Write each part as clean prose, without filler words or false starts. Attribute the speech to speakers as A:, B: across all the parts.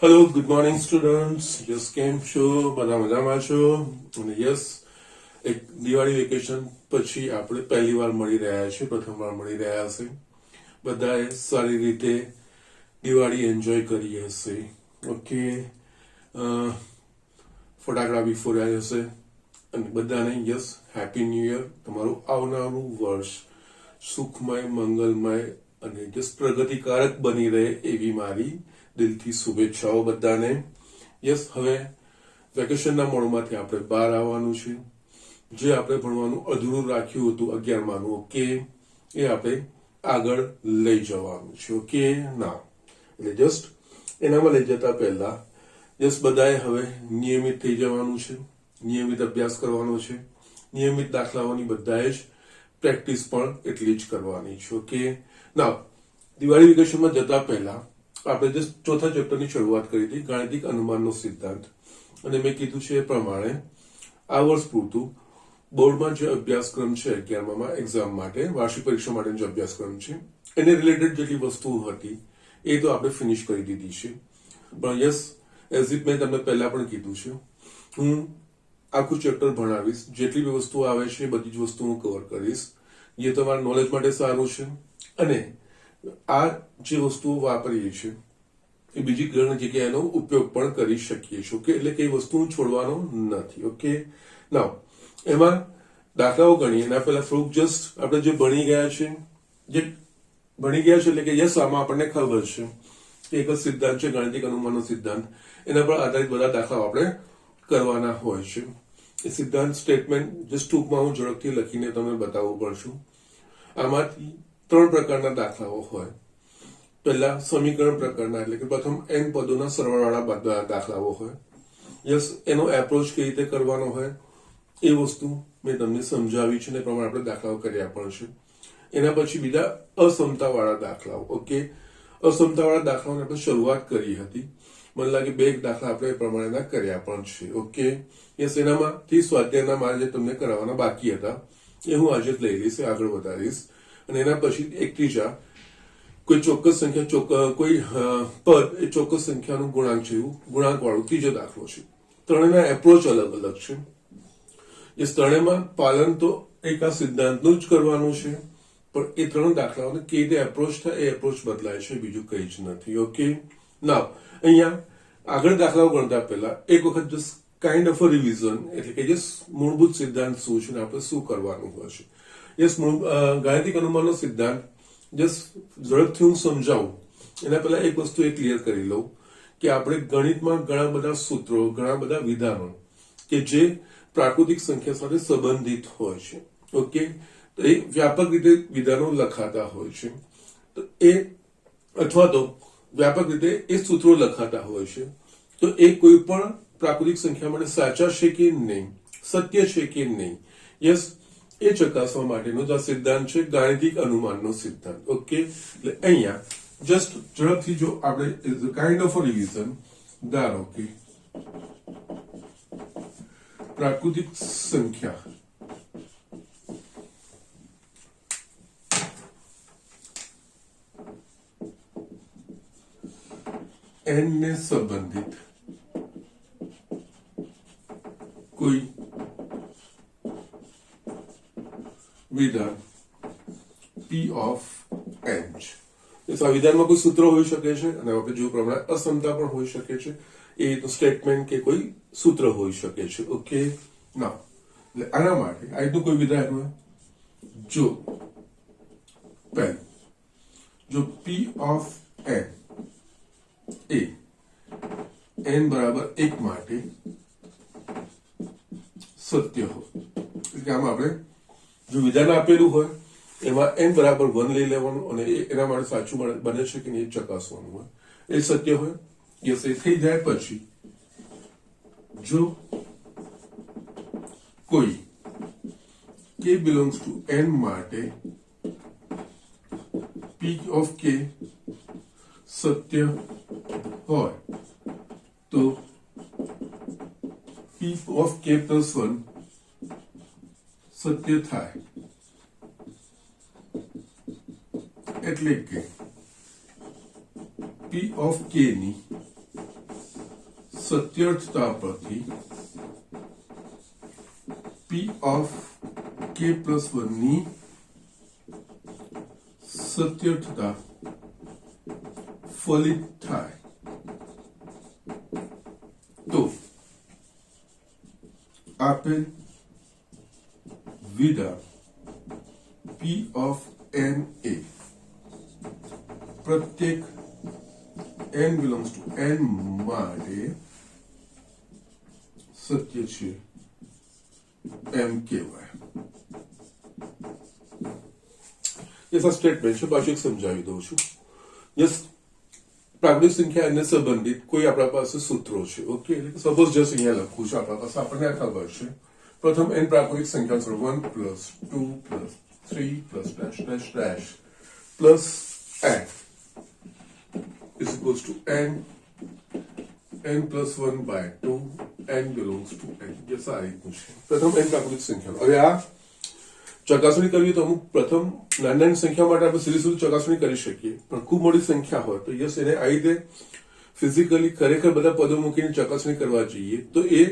A: Hello good morning students. Yes કેમ છો? બધા મજામાં છો? અને યસ, એક દિવાળી વેકેશન પછી આપણે પહેલી વાર મળી રહ્યા છીએ, પ્રથમ વાર મળી રહ્યા હશે. બધાએ સારી રીતે દિવાળી એન્જોય કરી હશે. ઓકે, ફટાકડા બી ફોડ્યા હશે અને બધાને યસ હેપી ન્યૂ યર. તમારું આવનારું વર્ષ સુખમય, મંગલમય અને જસ પ્રગતિકારક બની રહે એવી મારી દિલથી શુભેચ્છાઓ બધાને. યસ, હવે વેકેશનના મોડમાંથી આપણે બહાર આવવાનું છે. જે આપણે ભણવાનું અધૂરું રાખ્યું હતું 11માનું, ઓકે, એ આપણે આગળ લઈ જવાનું છે. ઓકે ના, એટલે જસ્ટ એનામાં લઈ જતા પહેલા જસ્ટ બધાએ હવે નિયમિત થઈ જવાનું છે, નિયમિત અભ્યાસ કરવાનો છે, નિયમિત દાખલાઓની બધાએ જ પ્રેક્ટિસ પણ એટલી જ કરવાની છે. ઓકે ના, દિવાળી વેકેશનમાં જતા પહેલા આપણે જસ્ટ ચોથા ચેપ્ટરની શરૂઆત કરી હતી, ગાણિતિક અનુમાનનો સિદ્ધાંત. અને મેં કીધું છે એ પ્રમાણે આ વર્ષ પૂરતું બોર્ડમાં જે અભ્યાસક્રમ છે 11મામાં એક્ઝામ માટે, વાર્ષિક પરીક્ષા માટેનો જે અભ્યાસક્રમ છે, એને રિલેટેડ જેટલી વસ્તુઓ હતી એ તો આપણે ફિનિશ કરી દીધી છે. પણ યસ, એઝ ઇટ મેં તમને પહેલા પણ કીધું છે, હું આખું ચેપ્ટર ભણાવીશ, જેટલી બી વસ્તુઓ આવે છે એ બધી જ વસ્તુ હું કવર કરીશ. જે તમારા નોલેજ માટે સારું છે. અને આ જે વસ્તુઓ વાપરીએ છીએ એ બીજી ઘણી જગ્યાએ એનો ઉપયોગ પણ કરી શકીએ છીએ. ઓકે, એટલે કઈ વસ્તુ છોડવાનો નથી. ઓકે નાવ, એમાં દાખલાઓ ગણીએ એના પહેલા થોડુંક જસ્ટ આપણે જે ભણી ગયા છે એટલે કે યસ, આમાં આપણને ખબર છે કે એક જ સિદ્ધાંત છે, ગાણિતિક અનુમાનનો સિદ્ધાંત. એના પર આધારિત બધા દાખલાઓ આપણે કરવાના હોય છે. એ સિદ્ધાંત સ્ટેટમેન્ટ જસ્ટ ટૂંકમાં હું ઝડપથી લખીને તમને બતાવવું પડશું. આમાંથી 3 પ્રકારના દાખલાઓ હોય. પહેલા સમીકરણ પ્રકારના, એટલે કે પ્રથમ n પદોના સરવાળાવાળા દાખલાઓ હોય. યસ, એનો એપ્રોચ કઈ રીતે કરવાનો હોય એ વસ્તુ મેં તમને સમજાવી છે, ને પ્રમાણે આપણે દાખલાઓ કર્યા પણ છે. એના પછી બીજા અસમતાવાળા દાખલાઓ. ઓકે, અસમતાવાળા દાખલાઓની આપણે શરૂઆત કરી હતી. મને લાગે 2 દાખલા આપણે એ પ્રમાણેના કર્યા પણ છે. ઓકે યસ, એનામાંથી સ્વાધ્યાયના મારે જે તમને કરાવવાના બાકી હતા એ હું આજે જ લઈ લઈશ, આગળ વધારીશ. અને એના પછી એક ત્રીજા, કોઈ ચોક્કસ સંખ્યા, કોઈ પદ એ ચોક્કસ સંખ્યાનું ગુણાંક છે એવું ગુણાંક વાળું ત્રીજો દાખલો છે. ત્રણેયના એપ્રોચ અલગ અલગ છે. એ ત્રણેયમાં પાલન તો એક આ સિદ્ધાંતનું જ કરવાનું છે, પણ એ 3 દાખલાઓને કેવી રીતે એપ્રોચ થાય એ એપ્રોચ બદલાય છે, બીજું કઈ જ નથી. ઓકે ના, અહીંયા આગળ દાખલાઓ ગણતા પહેલા એક વખત just kind of a revision, એટલે કે જસ્ટ મૂળભૂત સિદ્ધાંત શું છે ને આપણે શું કરવાનું હોય છે. યસ, ગાણિતિક અનુમાનનો સિદ્ધાંત જસ્ટ ઝડપથી હું સમજાવું એના પહેલા એક વસ્તુ એ ક્લિયર કરી લઉં કે આપણે ગણિતમાં ઘણા બધા સૂત્રો, ઘણા બધા વિધાનો કે જે પ્રાકૃતિક સંખ્યા સાથે સંબંધિત હોય છે. ઓકે, તો એ વ્યાપક રીતે વિધાનો લખાતા હોય છે. તો એ અથવા તો વ્યાપક રીતે એ સૂત્રો લખાતા હોય છે. તો એ કોઈ પણ પ્રાકૃતિક સંખ્યા માટે સાચા છે કે નહીં, સત્ય છે કે નહીં, યસ, એ ચકાસવા માટેનો જ આ સિદ્ધાંત છે, ગાણિતિક અનુમાનનો સિદ્ધાંત. ઓકે, એટલે અહીંયા જસ્ટ ઝડપથી જો આપણે કાઇન્ડ ઓફ અ રિવિઝન, ધારો કે પ્રાકૃતિક સંખ્યા n ને સંબંધિત કોઈ વિધાન p ઓફ n છે. આ વિધાનમાં કોઈ સૂત્ર હોઈ શકે છે અને આપણે જો પ્રમાણે અસમતા પણ હોઈ શકે છે. એ તો સ્ટેટમેન્ટ કે કોઈ સૂત્ર હોઈ શકે છે. ઓકે ના, એટલે આના માટે આ રીતનું કોઈ વિધાન હોય, જો પહેલું, જો p of n A n બરાબર 1 માટે સત્ય હોય, એટલે આમાં આપણે જો વિધાન આપેલું હોય એમાં n બરાબર 1 લઈ લેવાનું અને એના માટે સાચું બને છે કે નહીં એ ચકાસવાનું હોય. એ સત્ય હોય, યસ, એ થઈ જાય પછી જો કોઈ k belongs to n માટે p of k સત્ય હોય તો p of k plus 1 સત્ય થાય. એટલે કે p of k ની સત્યર્થતા પરથી P of k plus 1 ની સત્યર્થતા ફલિત થાય તો આપેલ વિધા P of n a પ્રત્યેક n belongs to n માટે સત્ય છે એમ કહેવાય. આ સ્ટેટમેન્ટ છે, પાછું એક સમજાવી દઉં છું. યસ, પ્રાકૃતિક સંખ્યા અને સંબંધિત કોઈ આપણા પાસે સૂત્રો છે. ઓકે, સપોઝ જસ્ટ અહીંયા લખું છું આપણા પાસે, આપણને ખબર છે પ્રથમ n પ્રાકૃતિક સંખ્યા 1 + 2 + 3 + dash dash dash plus n is equals to n plus 1 by 2, n belongs to n. Yes, આ રીતનું છે પ્રથમ n પ્રાકૃતિક સંખ્યા. હવે આ ચકાસણી કરવી તો અમુક પ્રથમ નાની સંખ્યા માટે આપણે સીધી ચકાસણી કરી શકીએ, પણ ખૂબ મોટી સંખ્યા હોય તો યસ, એને આ રીતે ફિઝિકલી ખરેખર બધા પદો મૂકીને ચકાસણી કરવા જઈએ તો એ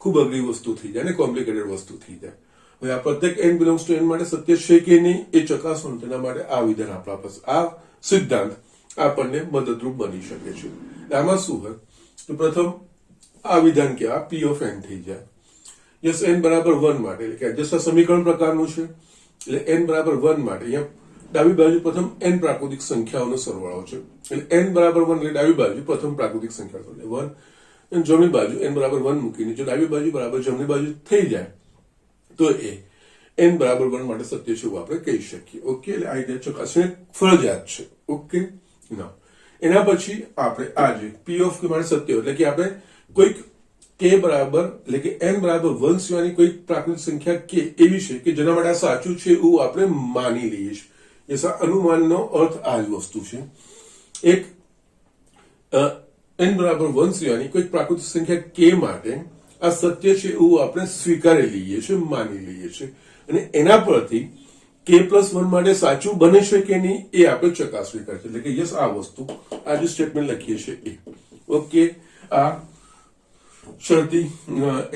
A: ખૂબ અઘરી વસ્તુ થઈ જાય અને કોમ્પ્લિકેટેડ વસ્તુ થઈ જાય. હવે આ પ્રત્યેક n બિલોંગ્સ ટુ n માટે સત્ય છે કે નહીં એ ચકાસવાનું, તેના માટે આ વિધાન આપણા પાસે, આ સિદ્ધાંત આપણને મદદરૂપ બની શકે છે. આમાં શું હોય તો પ્રથમ આ વિધાન કે આ P of n થઈ જાય. યસ, n બરાબર 1 માટે, એટલે કે જસ્ટ આ સમીકરણ પ્રકારનું છે. એટલે n બરાબર 1 માટે અહીંયા ડાબી બાજુ પ્રથમ n પ્રાકૃતિક સંખ્યાઓનો સરવાળો છે. એટલે n બરાબર 1 એટલે ડાબી બાજુ પ્રથમ પ્રાકૃતિક સંખ્યા એટલે 1, અને જમણી બાજુ n બરાબર 1 મૂકીને જો ડાબી બાજુ બરાબર જમણી બાજુ થઈ જાય તો એ n બરાબર 1 માટે સત્ય છે એવું આપણે કહી શકીએ. ઓકે, એટલે આ રીતે ચકાસણી ફરજિયાત છે. ઓકે, ના એના પછી આપણે આજે P of k માટે સત્ય એટલે કે આપણે કોઈક k બરાબર એટલે કે n બરાબર 1 સિવાયની કોઈ પ્રાકૃતિક સંખ્યા k એવી છે કે જેના માટે આ સાચું છે એવું આપણે માની લઈએ છીએ. એસા અનુમાનનો અર્થ આ જ વસ્તુ છે. એક n બરાબર 1 સિવાયની કોઈ પ્રાકૃતિક સંખ્યા k માટે આ સત્ય છે એવું આપણે સ્વીકારી લઈએ છીએ, માની લઈએ છીએ, અને એના પરથી k + 1 માટે સાચું બને છે કે નહીં એ આપણે ચકાસણી કરીએ. એટલે કે યસ, આ વસ્તુ આ જે સ્ટેટમેન્ટ લખીએ છીએ એ. ઓકે, આ શરતી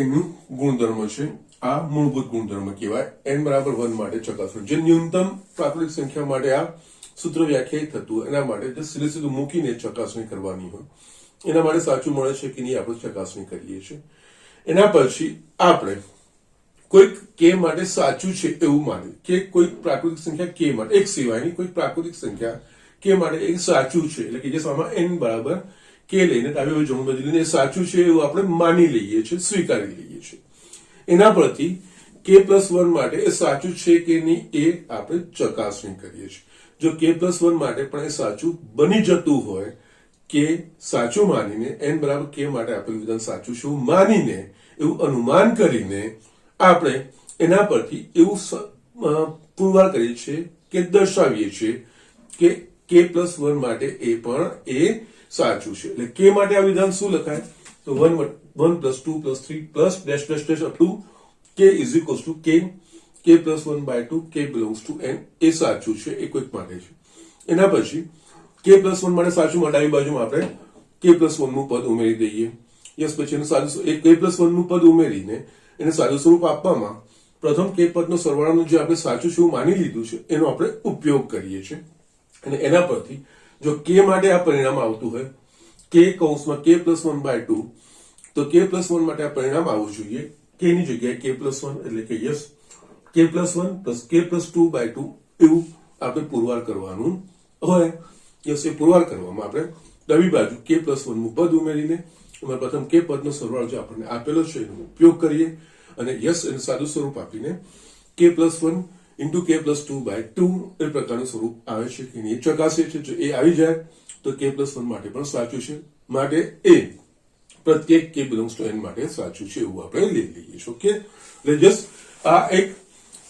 A: એનું ગુણધર્મ છે, આ મૂળભૂત ગુણધર્મ કહેવાય n બરાબર 1 માટે ચકાસણી. જે ન્યૂનતમ પ્રાકૃતિક સંખ્યા માટે આ સૂત્ર વ્યાખ્યાયિત થતું એના માટે સીધું મૂકીને ચકાસણી કરવાની હોય, એના માટે સાચું મળે છે કે નહીં આપણે ચકાસણી કરીએ છીએ. એના પછી આપણે કોઈક k માટે સાચું છે એવું માની કે કોઈ પ્રાકૃતિક સંખ્યા k માટે એક સિવાયની કોઈ પ્રાકૃતિક સંખ્યા k માટે એક સાચું છે, એટલે કે જે આમાં n બરાબર k લઈને ડાબી બાજુ જમણી બાજુ લઈને સાચું છે એવું આપણે માની લઈએ છીએ, સ્વીકારી લઈએ છીએ. એના પરથી k + 1 માટે એ સાચું છે કે નહીં એ આપણે ચકાસણી કરીએ છીએ. જો k + 1 માટે પણ એ સાચું બની જતું હોય, કે સાચું માનીને n બરાબર k માટે આપેલું વિધાન સાચું છે એવું માનીને એવું અનુમાન કરીને આપણે એના પરથી એવું પુરવાર કરીએ છીએ કે દર્શાવીએ છીએ કે k + 1 માટે એ પણ એ સાચું છે. એટલે k માટે આ વિધાન શું લખાય તો 1 + 2 + 3 + dash dash dash up to k is equals to k + 1 by 2 k belongs to n એ સાચું છે, એ કોઈક માટે છે. એના પછી k + 1 માટે સાચું માટે આવી બાજુમાં આપણે k + 1 નું પદ ઉમેરી દઈએ. યસ, પછી એનું સાદું એક k + 1 નું પદ ઉમેરીને એને સાદું સ્વરૂપ આપવામાં પ્રથમ k પદનો સરવાળાનું જે આપણે સાચું છે એવું માની લીધું છે એનો આપણે ઉપયોગ કરીએ છીએ. અને એના પરથી જો k માટે આ પરિણામ આવતું હોય k કૌંસમાં k + 1 by 2 તો k + 1 માટે આ પરિણામ આવવું જોઈએ k ની જગ્યાએ k + 1 એટલે કે યસ k + 1 + k + 2 by 2 એવું આપણે પુરવાર કરવાનું હોય. યસ, એ પુરવાર કરવામાં આપણે ડાબી બાજુ k + 1 નું પદ ઉમેરીને એમાં પ્રથમ k પદનો સરવાળો જે આપણને આપેલો છે એનો ઉપયોગ કરીએ અને યસ એને સાદું સ્વરૂપ આપીને k + 1 * k + 2 by 2 એ પ્રકારનું સ્વરૂપ આવે છે કે નહીં ચકાસીએ છીએ. જો એ આવી જાય તો k + 1 માટે પણ સાચું છે, માટે એ પ્રત્યેક k belongs to n માટે સાચું છે એવું આપણે લઈ લઈએ છીએ. ઓકે, એટલે જસ્ટ આ એક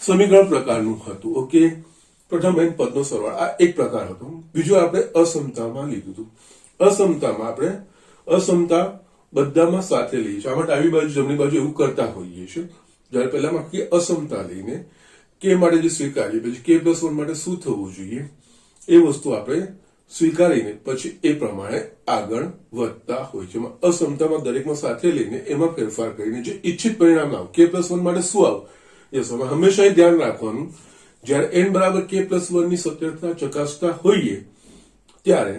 A: સમીકરણ પ્રકારનું હતું. ઓકે, પ્રથમ n પદનો સરવાળો આ એક પ્રકાર હતો. બીજું આપણે અસમતામાં લીધું હતું. અસમતામાં આપણે અસમતા બધામાં સાથે લઈએ છીએ. આમાં ડાબી બાજુ જમણી બાજુ એવું કરતા હોઈએ છીએ. જ્યારે પહેલામાં કે અસમતા લઈને k માટે જે સ્વીકારીએ પછી k + 1 માટે શું થવું જોઈએ એ વસ્તુ આપણે સ્વીકારીને પછી એ પ્રમાણે આગળ વધતા હોય છે. અસમતામાં દરેકમાં સાથે લઈને એમાં ફેરફાર કરીને જે ઈચ્છિત પરિણામ લાવો. k+1 માટે શું આવું? યસ, હંમેશા એ ધ્યાન રાખવાનું જ્યારે n બરાબર k+1 ની સત્યતા ચકાસતા હોઈએ ત્યારે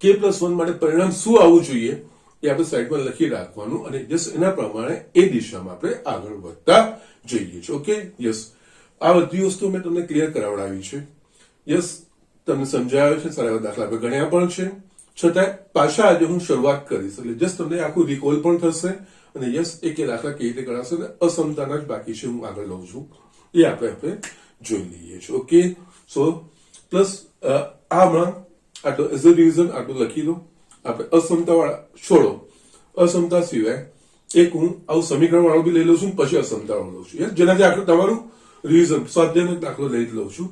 A: k+1 માટે પરિણામ શું આવવું જોઈએ એ આપણે સાઈડમાં લખી રાખવાનું અને જસ્ટ એના પ્રમાણે એ દિશામાં આપણે આગળ વધતા જઈએ છીએ. ઓકે, યસ, આ બધી વસ્તુ મેં તમને ક્લિયર કરાવડાવી છે. યસ, તમને સમજાયો છે, સારા એવા દાખલા આપણે ગણ્યા પણ છે. છતાં પાછા આજે હું શરૂઆત કરીશ એટલે જસ્ટ તમને આખું રિકોલ પણ થશે અને યસ એક દાખલા કેવી રીતે ગણાશે અને અસમતાના જ બાકી છે, હું આગળ લઉં છું એ આપણે જોઈ લઈએ છીએ. ઓકે, સો પ્લસ આમાં આટલો એઝ અ રિઝન આટલું લખી દો. આપણે અસમતા વાળા છોડો, અસમતા સિવાય એક હું આવું સમીકરણ વાળું બી લઈ લઉં છું પછી અસમતા વાળું લઉં છું. યસ, જેનાથી આખું તમારું રિવિઝન સ્વાધ્યાયનો દાખલો લઈ લઉં છું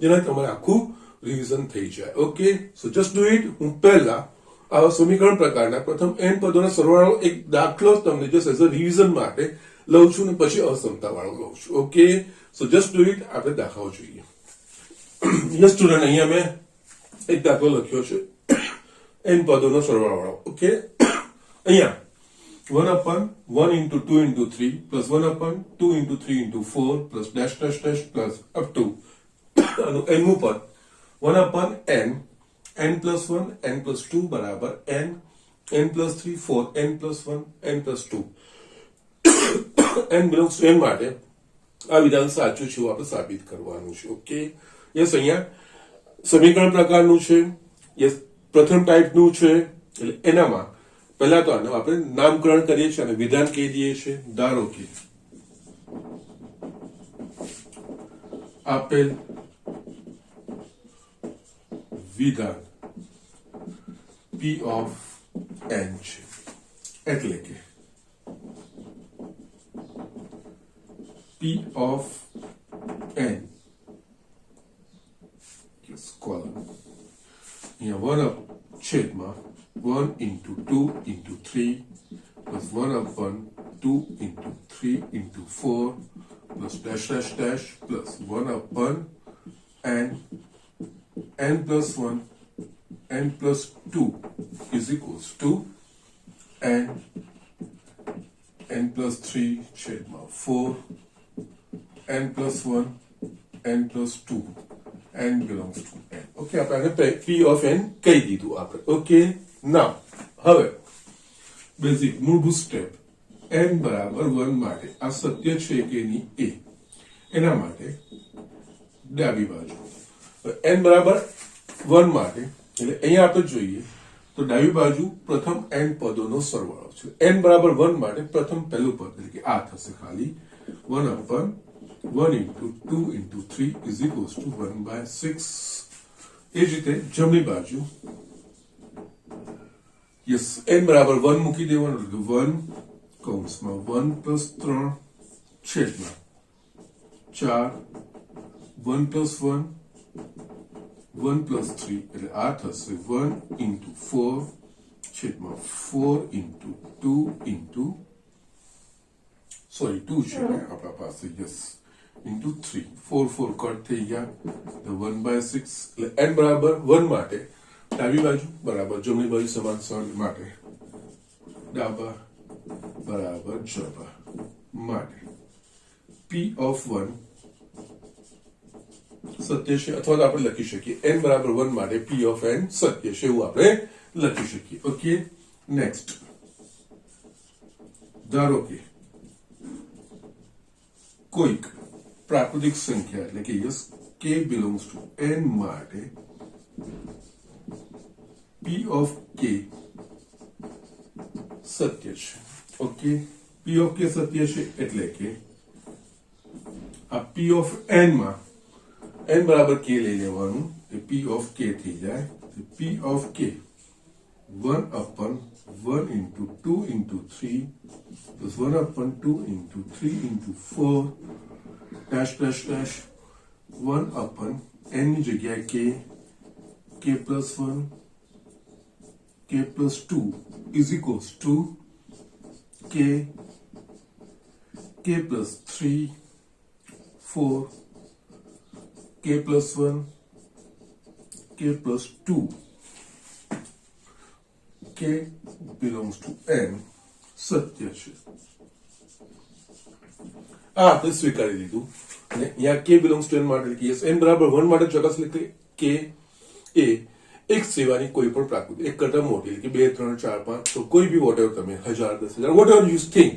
A: જેનાથી તમારે આખું રિવિઝન થઈ જાય. Okay, so just do it. હું પહેલા આવા સમીકરણ પ્રકારના પ્રથમ n પદોના સરવાળો એક દાખલો તમને જસ્ટ એઝ અ રિવિઝન માટે લઉં છું અને પછી અસમતા વાળો લઉં છું. Okay, so just do it. આપણે દાખલાઓ જોઈએ. યસ સ્ટુડન્ટ, અહીંયા મેં એક દાખલો લખ્યો છે n પદોનો સરવાળો વાળો. ઓકે, અહીંયા 1/1 into 2 into 3 plus 1/2 into 3 into 4 plus dash dash dash plus up to n નું પદ 1/n, n plus 1, n plus 2 બરાબર n, n plus 3, 4, n plus 1, n plus 2. n belongs to n માટે આ વિધાન સાચું છે આપણે સાબિત કરવાનું છે. ઓકે, યસ, અહીંયા સમીકરણ પ્રકારનું છે. યસ, પ્રથમ ટાઈપનું છે એટલે એનામાં પહેલા તો આનું આપણે નામકરણ કરીએ છીએ અને વિધાન કહી દઈએ છીએ. ધારો કે આપેલ વિધાન p of n છે એટલે કે p of n column અહીંયા 1 છેદમાં 1 into 2 into 3 plus 1/2 into 3 into 4 plus dash dash dash plus 1/n, n plus 1, n plus 2 is equals to n, n plus 3 છેદમાં 4, n plus 1, n plus 2, n belongs to n. Okay, આપણે p of n કહી દીધું આપણે. Okay, નાઉ હવે basic મૂળભૂત step n બરાબર 1 માટે આ સત્ય છે કે નહીં એના માટે ડાબી બાજુ n બરાબર 1 માટે એટલે અહીંયા આપણે જોઈએ તો ડાબી બાજુ પ્રથમ n પદોનો સરવાળો છે. n બરાબર 1 માટે પ્રથમ પહેલું પદ એટલે કે આ થશે ખાલી 1/1 into 2 into 3 is equals to 1/6. એ જ રીતે જમણી બાજુ યસ n બરાબર 1 મૂકી દેવાનું એટલે 1 કૌંસમાં 1 plus 3 છેદમાં 4, 1 plus 1, 1 plus 3 એટલે આ થશે 1 into 4 છેદમાં 4 into 2 into સોરી 2 છે આપણા પાસે યસ into 3, 4 4 કટ થઈ ગયા તો 1/6 એટલે n બરાબર 1 માટે ડાબી બાજુ બરાબર જમણી બાજુ સમાન સરળ માટે ડાબા બરાબર જમણા માટે p of 1 સત્ય છે અથવા તો આપણે લખી શકીએ n બરાબર 1 માટે p of n સત્ય છે એવું આપણે લખી શકીએ. ઓકે, નેક્સ્ટ ધારો કે કોઈક પ્રાકૃતિક સંખ્યા એટલે કે yes k belongs to n માટે p of k સત્ય છે. ઓકે, p of k સત્ય છે એટલે કે આ p of n માં n બરાબર k લઈ લેવાનું એ p of k થઈ જાય p of k 1/1 into 2 into 3 plus 1/2 into 3 into 4 dash dash dash 1/n ની જગ્યાએ k plus 1, k plus 2 is equals to k plus 3, 4, k plus 1, k k plus 2 k belongs to n સત્ય છે. આ આપણે સ્વીકારી લીધું અને અહીંયા k belongs to n માટે લખીએ n બરાબર 1 માટે ચકાસણી લખીએ k એ એક સિવાયની કોઈ પણ પ્રાકૃતિક એક કરતા મોટી એટલે કે 2 3 4 5 તો કોઈ બી વોટેવર તમે 1000 10000 વોટેવર યુ થિંક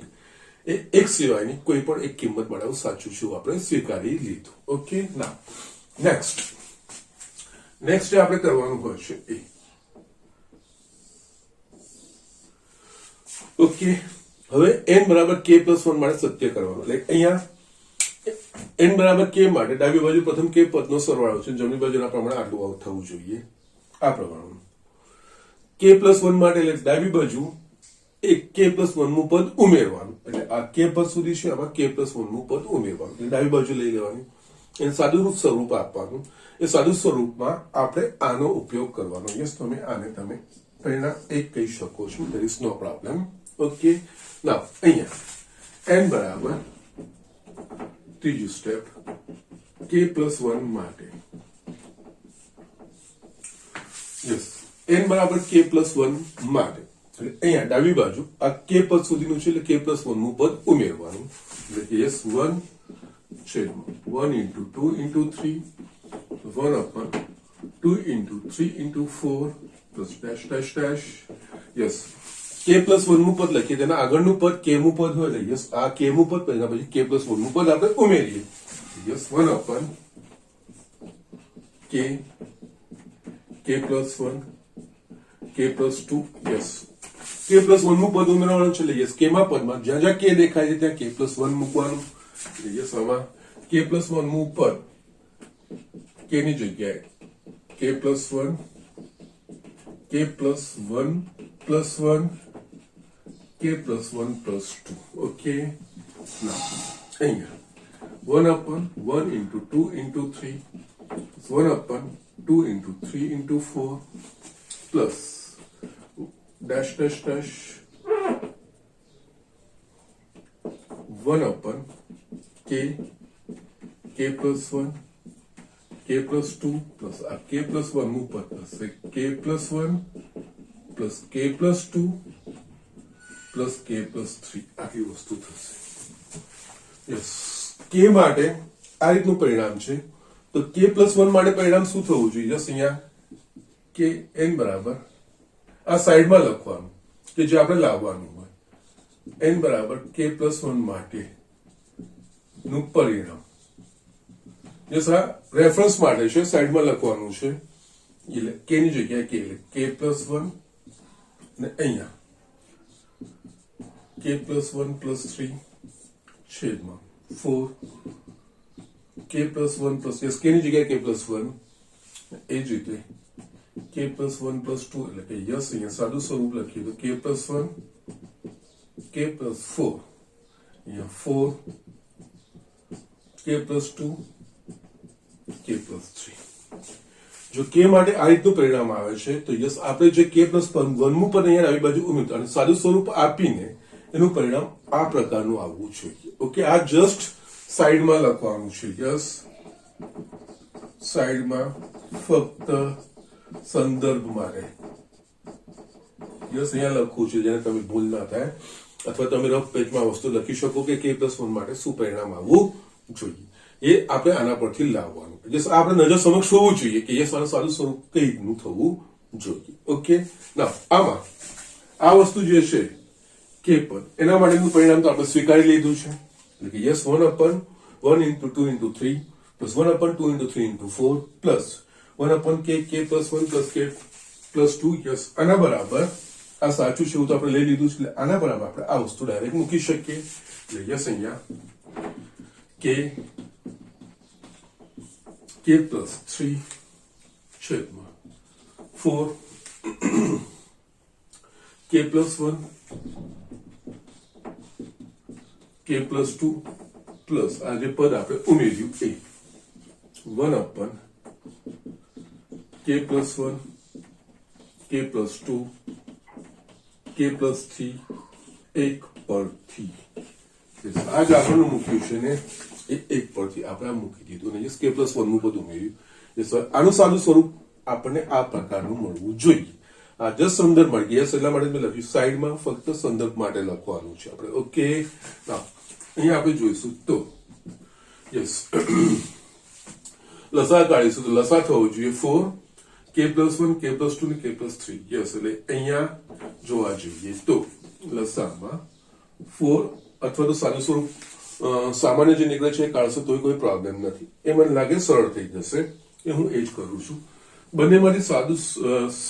A: એ એક સિવાયની કોઈ પણ એક કિંમત માટે સાચું છે આપણે સ્વીકારી લીધું. ઓકે, ના નેક્સ્ટ આપણે કરવાનું હોય છે એ. ઓકે, હવે n બરાબર k plus 1 માટે સત્ય કરવાનું. લાઈક અહીંયા n બરાબર k માટે ડાબી બાજુ પ્રથમ k પદનો સરવાળો છે, જમણી બાજુના પ્રમાણે આટલું થવું જોઈએ આ પ્રમાણે. k plus 1 માટે એટલે ડાબી બાજુ એક k plus 1 નું પદ ઉમેરવાનું, એટલે આ k પદ સુધી છે આમાં k plus 1 નું પદ ઉમેરવાનું, એટલે ડાબી બાજુ લઈ લેવાની, એને સાદું સ્વરૂપ આપવાનું. એ સાદું સ્વરૂપમાં આપણે આનો ઉપયોગ કરવાનો. યસ, તમે આને તમે પરિણામ 1 કહી શકો છો, there is no problem. Okay, now અહીંયા n બરાબર ત્રીજું સ્ટેપ k plus 1 માટે. યસ, n બરાબર k plus 1 માટે અહીંયા ડાબી બાજુ આ k પદ સુધીનું છે એટલે k plus 1 નું પદ ઉમેરવાનું. એટલે કે યસ 1 છેદમાં 1 into 2 into 3 1 upon 2 into 3 into 4 plus dash dash dash. Yes, k plus 1 નું પદ લખીએ, તેના આગળનું પદ k નું પદ હોય એટલે યસ આ k નું પદ પહેલા પછી k plus 1 નું પદ આપણે ઉમેરીએ. Yes 1 upon k plus 1 k plus 2. Yes, k plus 1 નું પદ ઉમેરવાનું છે એટલે યસ k માં પદમાં જ્યાં જ્યાં k દેખાય છે ત્યાં k plus 1 મૂકવાનું. યસ, આમાં k plus 1 નું પદ k ની જગ્યાએ k plus 1 k plus 1 plus 1 k plus 1 plus 2. Okay, now અહીંયા 1 upon 1 into 2 into 3 1 upon 2 into 3 into 4 plus dash dash dash 1 upon k plus 1 k plus 2 plus આ k plus 1 નું પદ થશે k plus 1 plus k plus 2 plus k plus 3 આટલી વસ્તુ થશે. Yes, k માટે આ રીતનું પરિણામ છે, તો k plus 1 માટે પરિણામ શું થવું જોઈએ? જસ્ટ અહીંયા કે n બરાબર આ સાઈડમાં લખવાનું કે જે આપણે લાવવાનું હોય. n બરાબર k plus 1 માટે નું પરિણામ. યસ, આ રેફરન્સ માટે છે, સાઈડમાં લખવાનું છે. એટલે k ની જગ્યાએ k plus 1 ને અહીંયા k plus 1 plus 3 છેદમાં 4 k plus 1 plus yes k ની જગ્યાએ k plus 1 એ જ રીતે k plus 1 plus 2 એટલે કે યસ અહીંયા સાદું સ્વરૂપ લખીએ તો k plus 1 k plus 4 અહીંયા 4 k plus 2 k plus 3. જો k માટે આ રીતનું પરિણામ આવે છે તો યસ આપણે જે k plus 1 નું પદ અહીંયા આવી બાજુ ઉમેરતા અને સાદું સ્વરૂપ આપીને એનું પરિણામ આ પ્રકારનું આવવું જોઈએ. ઓકે, આ જસ્ટ સાઈડમાં લખવાનું છે. યસ, સાઈડમાં ફક્ત સંદર્ભ માટે યસ અહીંયા લખવું છે, જેને તમે ભૂલ ના થાય, અથવા તમે રફ પેજમાં વસ્તુ લખી શકો કે k plus 1 માટે શું પરિણામ આવવું જોઈએ. એ આપણે આના પરથી લાવવાનું. જસ્ટ આપણે નજર સમક્ષ હોવું જોઈએ કે યસ આનું સાદું સ્વરૂપ કઈ રીતનું થવું જોઈએ. ઓકે, ના આમાં આ વસ્તુ જે છે k પદ એના માટેનું પરિણામ તો આપણે સ્વીકારી લીધું છે. એટલે કે yes 1 upon 1 into 2 into 3 plus 1 upon 2 into 3 into 4 plus 1 upon k plus 1 plus k plus 2. Yes, આના બરાબર આ સાચું છે એવું તો આપણે લઈ લીધું છે, એટલે આના બરાબર આપણે આ વસ્તુ ડાયરેક્ટ મૂકી શકીએ. એટલે યસ અહીંયા k plus 3 છેદમાં 4 k plus 1 k plus 2 plus આ જે પદ આપણે ઉમેર્યું એ 1 upon k plus 1 k plus 2 k plus 3 એક પરથી આ જ આપણને મૂક્યું છે ને એ એક પરથી આપણે મૂકી દીધું ને k plus 1 નું પદ ઉમેર્યું. આનું સાદું સ્વરૂપ આપણને આ પ્રકારનું મળવું જોઈએ. આ જસ્ટ સંદર્ભ મળી ગયા. યસ એટલા માટે મેં લખ્યું સાઈડમાં ફક્ત સંદર્ભ માટે લખવાનું છે આપણે. ઓકે, અહીંયા આપણે જોઈશું તો યસ લસા કાઢીશું તો લસા થવો જોઈએ 4 k+1 k+2 ને k+3. યસ એટલે અહીંયા જોવા જોઈએ તો લસામાં 4 અથવા તો સાદું સ્વરૂપ સામાન્ય જે નીકળે છે એ કાઢશો તોય કોઈ પ્રોબ્લેમ નથી. એ મને લાગે સરળ થઈ જશે. એ હું એ જ કરું છું. બંનેમાંથી સાદું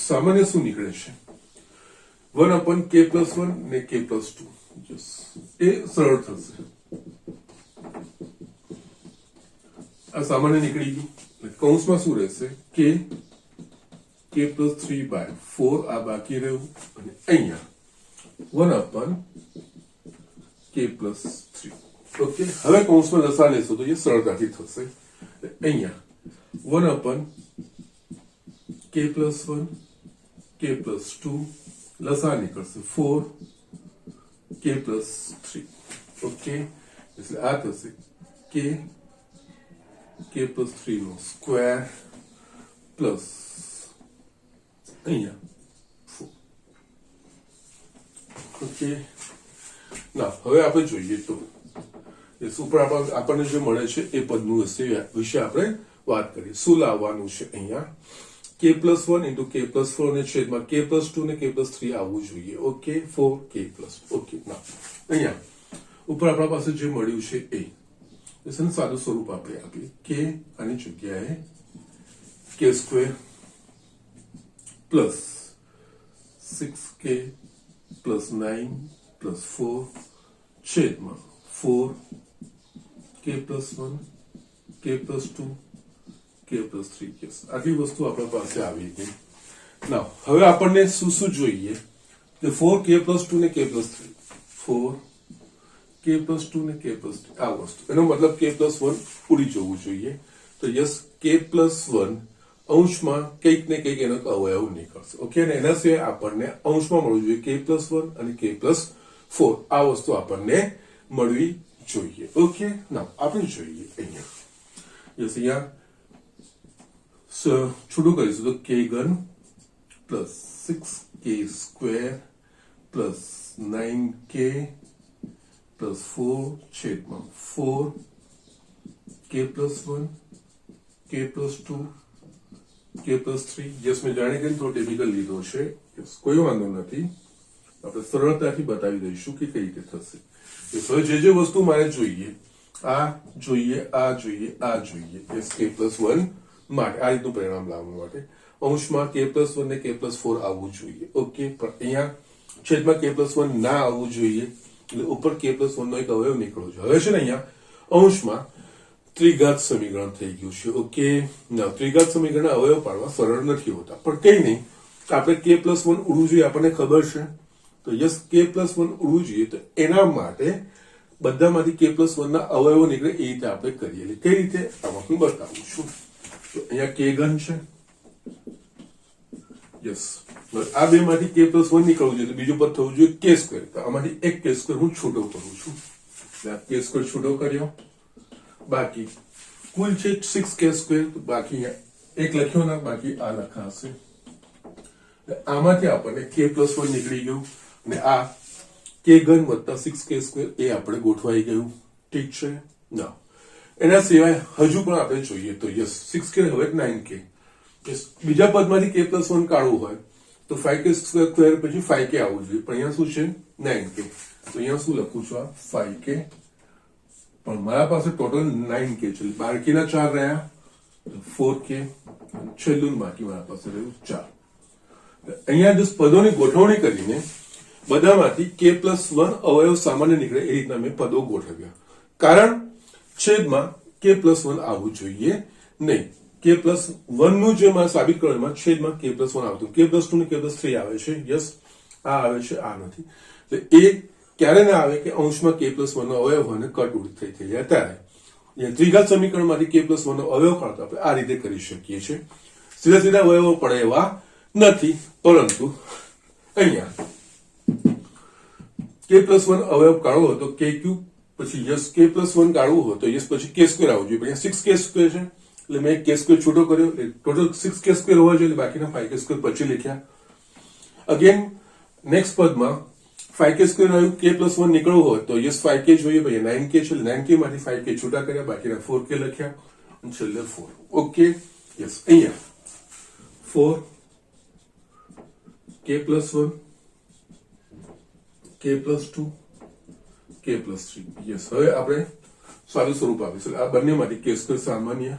A: સામાન્ય શું નીકળે છે? 1/k+1 ને k+2. યસ એ સરળ થશે. આ સામાન્ય નીકળી ગયું. કૌંસમાં શું રહેશે? k+3/4 આ બાકી રહ્યું અને અહીંયા 1/k+3. ઓકે, હવે કૌંસમાં લસા લેશો તો એ સરળતાથી થશે. અહીંયા 1/k+1 k+2 લસા નીકળશે 4k+3. ઓકે, એટલે આ થશે k+3 નો સ્ક્વેર પ્લસ અહીંયા 4. ઓકે, ના હવે આપણે જોઈએ તો ઉપર આપણને જે મળે છે એ પદનું વિશે આપણે વાત કરીએ. શું લાવવાનું છે? અહીંયા k+1 × k+4 ને છેદમાં k+2 ને k+3 આવવું જોઈએ. Okay, 4k+. ઓકે, ના અહીંયા ઉપર આપણા પાસે જે મળ્યું છે એ સાદું સ્વરૂપ આપણે આપીએ. k આની જગ્યાએ k² plus 6k plus 9 plus 4 છેદમાં 4k+1 k+2 k+3. યસ આટલી વસ્તુ આપણા પાસે આવી ગઈ. ના હવે આપણને શું શું જોઈએ? કે 4k+2 ને k+3 4k+2 ને k+3 આ વસ્તુ. એનો મતલબ k+1 ઉડી જવું જોઈએ. તો યસ k+1 અંશમાં કંઈક ને કંઈક એનો અવયવ નીકળશે. ઓકે, અને એના સિવાય આપણને અંશમાં મળવું જોઈએ k+1 અને k+4 આ વસ્તુ આપણને મળવી જોઈએ. ઓકે, ના આપણે જોઈએ અહીંયા યસ અહીંયા છૂટું કરીશું તો k³ plus 6k² plus 9k plus 4 છેદમાં 4k+1 k+2 k+3. યસ મેં જાણી કરીને થોડો ડિફિકલ્ટ લીધો છે. યસ કોઈ વાંધો નથી. આપણે સરળતાથી બતાવી દઈશું કે કઈ રીતે થશે. હવે જે વસ્તુ મારે જોઈએ આ જોઈએ આ જોઈએ આ જોઈએ યસ k+1 માટે આ રીતનું પરિણામ લાવવા માટે અંશમાં k+1 ને k+4 આવવું જોઈએ. ઓકે, પણ અહીંયા છેદમાં k+1 ના આવવું જોઈએ. એટલે ઉપર k+1 નો એક અવયવ નીકળવો જોઈએ. હવે છે ને અહીંયા અંશમાં ત્રિઘાત સમીકરણ થઈ ગયું છે. ઓકે, ના ત્રિઘાત સમીકરણ અવયવ પાડવા સરળ નથી હોતા, પણ કઈ નહીં આપણે k+1 ઉડવું જોઈએ આપણને ખબર છે. તો યસ k+1 ઉડવું જોઈએ. તો એના માટે બધામાંથી k+1 ના અવયવો નીકળે એ રીતે આપણે કરીએ. કઈ રીતે આમાં હું બતાવું છું. તો અહીંયા k³ છે. યસ આ બે માંથી k+1 નીકળવું જોઈએ તો બીજું પદ થવું જોઈએ k². તો આમાંથી એક k² હું છૂટો કરું છું. k² છૂટો કર્યો. બાકી કુલ છે 6k². બાકી એક લખ્યો ના બાકી આ લખાશે. આમાંથી આપણને k+1 નીકળી ગયું અને આ k³ વત્તા 6k² એ આપણે ગોઠવાઈ ગયું. ઠીક છે. ના એના સિવાય હજુ પણ આપણે જોઈએ તો યસ 6k હવે 9k. બીજા પદમાંથી k+1 કાઢવું હોય તો 5k² પછી 5k આવવું જોઈએ. પણ અહીંયા શું છે 9k. તો અહીંયા શું લખું છું આ 5k. પણ મારા પાસે ટોટલ 9k છે. બાકીના 4 રહ્યા 4k. છેલ્લું બાકી મારા પાસે રહ્યું 4. અહીંયા જો પદોની ગોઠવણી કરીને બધામાંથી k+1 અવયવ સામાન્ય નીકળે એ રીતના મેં પદો ગોઠવ્યા. કારણ છેદમાં k+1 આવવું જોઈએ નહીં. k+1 નું જે મારે સાબિત કરવામાં છેદમાં k+1 આવતું. k+2 ને k+3 આવે છે. યસ આ આવે છે આ નથી. તો એ ક્યારે ના આવે કે અંશમાં k+1 નો અવયવ હોય ને કટ ઉડી થઈ જાય ત્યારે. ત્રિઘાત સમીકરણમાંથી k+1 નો અવયવ કાઢતો આપણે આ રીતે કરી શકીએ છીએ. સીધા સીધા અવયવો પડે એવા નથી, પરંતુ અહીંયા k+1 અવયવ કાઢવો હોય તો k³ પછી યસ k+1 કાઢવું હોય તો યસ પછી k² આવવું જોઈએ. પણ અહીંયા 6k² છે એટલે મેં કે સ્ક્વેર છૂટો કર્યો, ટોટલ 6 કે સ્ક્વેર હોવા જોઈએ, બાકીના 5 કે સ્ક્વેર પછી લખ્યા. અગેન નેક્સ્ટ પદમાં 5 કે સ્ક્વેર આવ્યું, k પ્લસ 1 નીકળવું હોય તો યસ 5 કે જોઈએ ભાઈ, 9 કે છે, 9 કે માંથી 5 કે છૂટા કર્યા, બાકીના 4 કે લખ્યા અને છેલ્લે 4. ઓકે, યસ અહીંયા 4 k plus 1 k plus 2 k plus 3. Yes, હવે આપણે સાદું સ્વરૂપ આપીશું. આ બંનેમાંથી k સ્ક્વેર સામાન્ય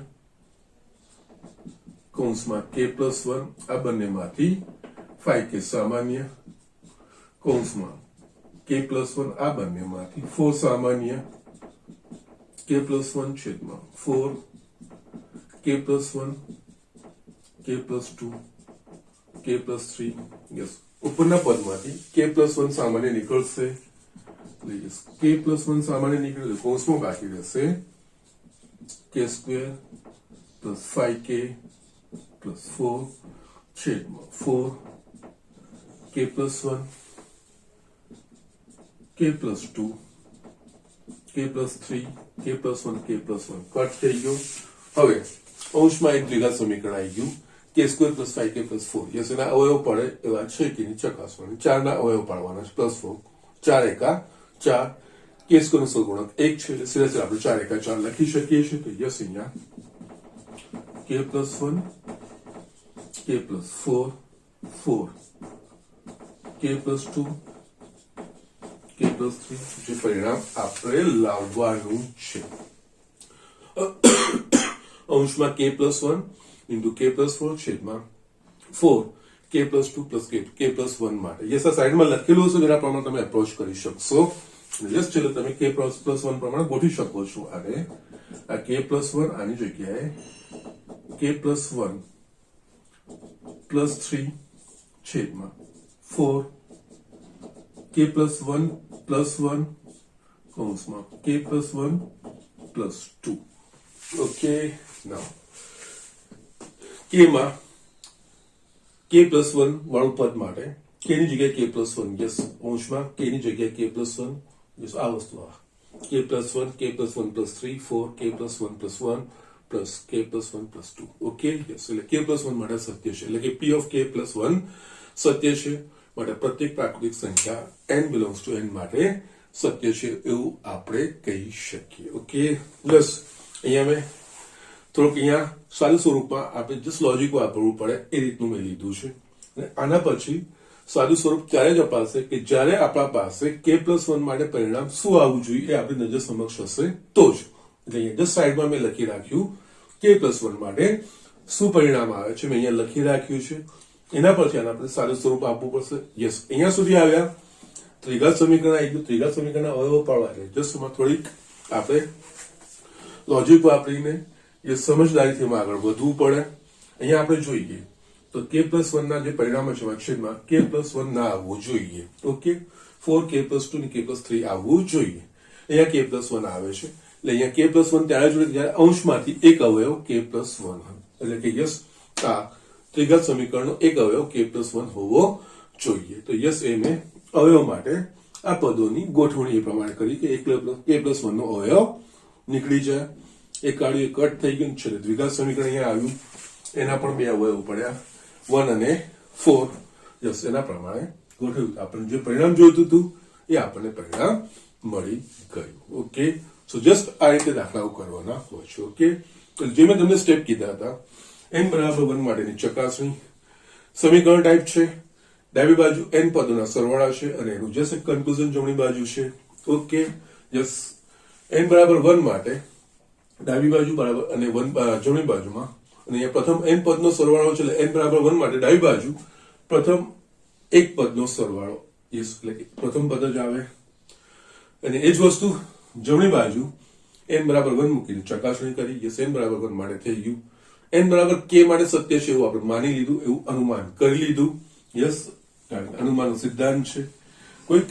A: કૌંસમાં k પ્લસ 1, આ બંનેમાંથી 5k સામાન્ય કૌંસમાં k પ્લસ 1, આ બંનેમાંથી 4 સામાન્ય k પ્લસ 1 છેદમાં 4 k plus 1 k plus 2 k plus 3. Yes, ઉપરના પદમાંથી k પ્લસ 1 સામાન્ય નીકળશે, k પ્લસ 1 સામાન્ય નીકળે કૌંસમાં બાકી રહેશે k square plus 5k plus 4 છેદમાં 4 k plus 1 k plus 2 k plus 3 k plus 1 k plus 1 cut થઈ ગયો. હવે અંશમાં એક દ્વિઘાત સમીકરણ આવી ગયું k square plus 5k plus 4. Yes, એના અવયવ પડે એવા છે કે નહીં ચકાસવાનું. 4 ના અવયવ પાડવાના છે, પ્લસ 4, 4 એકા 4, k સ્ક્વેર નો સહગુણક 1 છે એટલે સીધે આપણે 4 એકા 4 લખી શકીએ છીએ. તો યસ અહીંયા k plus 1 k plus 4 4 k plus 2 k plus 3 જે પરિણામ આપણે લાવવાનું છે. અંશમાં k plus 1 into k plus 4 છેદમાં 4 k plus 2 plus k plus 1 માટે. યસ, આ સાઈડમાં લખેલું હશે એના પ્રમાણે તમે એપ્રોચ કરી શકશો. યસ, ચલો તમે k પ્લસ 1 પ્રમાણે ગોઠવી શકો છો. અને આ k પ્લસ 1 આની જગ્યાએ k પ્લસ 1 પ્લસ 3 છેદમાં 4 k પ્લસ 1 પ્લસ 1 કૌંસમાં k પ્લસ 1 પ્લસ 2. ઓકે, નાઉ k માં k પ્લસ 1 વાળું પદ માટે k ની જગ્યાએ k પ્લસ 1. યસ, અંશમાં k ની જગ્યાએ k પ્લસ 1. યસ, આ વસ્તુ આ k plus 1 k plus 1 plus 3 4 k plus 1 plus 1 plus k plus 1 plus 2. Okay, yes, એટલે k પ્લસ 1 માટે સત્ય છે, એટલે કે p ઓફ k પ્લસ 1 સત્ય છે. માટે પ્રત્યેક પ્રાકૃતિક સંખ્યા n બિલોંગ્સ ટુ n માટે સત્ય છે એવું આપણે કહી શકીએ. ઓકે, યસ, અહીંયા મેં થોડુંક અહીંયા સાદું સ્વરૂપમાં આપણે જસ્ટ લોજિક વાપરવું પડે એ રીતનું મેં લીધું છે. અને આના પછી સાદું સ્વરૂપ ત્યારે જ અપાશે કે જ્યારે આપણા પાસે k પ્લસ 1 માટે પરિણામ શું આવવું જોઈએ એ આપણી નજર સમક્ષ હશે તો જ. એટલે અહીંયા જસ્ટ સાઈડમાં મેં લખી રાખ્યું k પ્લસ 1 માટે શું પરિણામ આવે છે, મેં અહીંયા લખી રાખ્યું છે. એના પરથી આપણે સાદું સ્વરૂપ આપવું પડશે. યસ, અહીંયા સુધી આવ્યા, ત્રિઘાત સમીકરણ આવી ગયું. ત્રિઘાત સમીકરણના અવયવો પાડવા છે. જસ્ટ થોડીક આપણે લોજિક વાપરીને એ સમજદારીથી આગળ વધવું પડે. અહીંયા આપણે જોઈએ તો k પ્લસ 1 ના જે પરિણામો છે છેદમાં k પ્લસ 1 ના આવવું જોઈએ. ઓકે, 4 k પ્લસ 2 ને k પ્લસ 3 આવવું જોઈએ. અહીંયા k પ્લસ 1 આવે છે એટલે અહીંયા k પ્લસ 1 ત્યારે જોડે જ્યારે અંશમાંથી એક અવયવ k પ્લસ 1, એટલે કે યસ, આ ત્રિઘાત સમીકરણનો એક અવયવ k પ્લસ 1 હોવો જોઈએ. તો યસ, એ મેં અવયવ માટે આ પદોની ગોઠવણી એ પ્રમાણે કરી કે k પ્લસ 1 નો અવયવ નીકળી જાય. એક કાળું કટ થઈ ગયું છે. દ્વિઘાત સમીકરણ અહીંયા આવ્યું, એના પણ બે અવયવ પડ્યા 1 અને 4. યસ, એના પ્રમાણે ગોઠવ્યું. આપણને જે પરિણામ જોઈતું હતું એ આપણને પરિણામ મળી ગયું. ઓકે, સો જસ્ટ આ રીતે દાખલાઓ કરવાના હોય છે. ઓકે, જે મેં તમને સ્ટેપ કીધા હતા, n બરાબર 1 માટેની ચકાસણી સમીકરણ ટાઈપ છે, ડાબી બાજુ n પદોના સરવાળા છે અને એનું જસ્ટ કન્ક્લુઝન જમણી બાજુ છે. ઓકે, યસ, n બરાબર 1 માટે ડાબી બાજુ બરાબર અને 1 જમણી બાજુમાં, અને અહીંયા પ્રથમ n પદનો સરવાળો છે એટલે n બરાબર 1 માટે ડાબી બાજુ પ્રથમ એક પદનો સરવાળો. યસ, એટલે કે પ્રથમ પદ જ આવે. અને એ જ વસ્તુ જમણી બાજુ n બરાબર 1 મૂકીને ચકાસણી કરી. યસ, n બરાબર 1 માટે થઈ ગયું. n બરાબર k માટે સત્ય છે એવું આપણે માની લીધું, એવું અનુમાન કરી લીધું. યસ, અનુમાનનો સિદ્ધાંત છે. કોઈક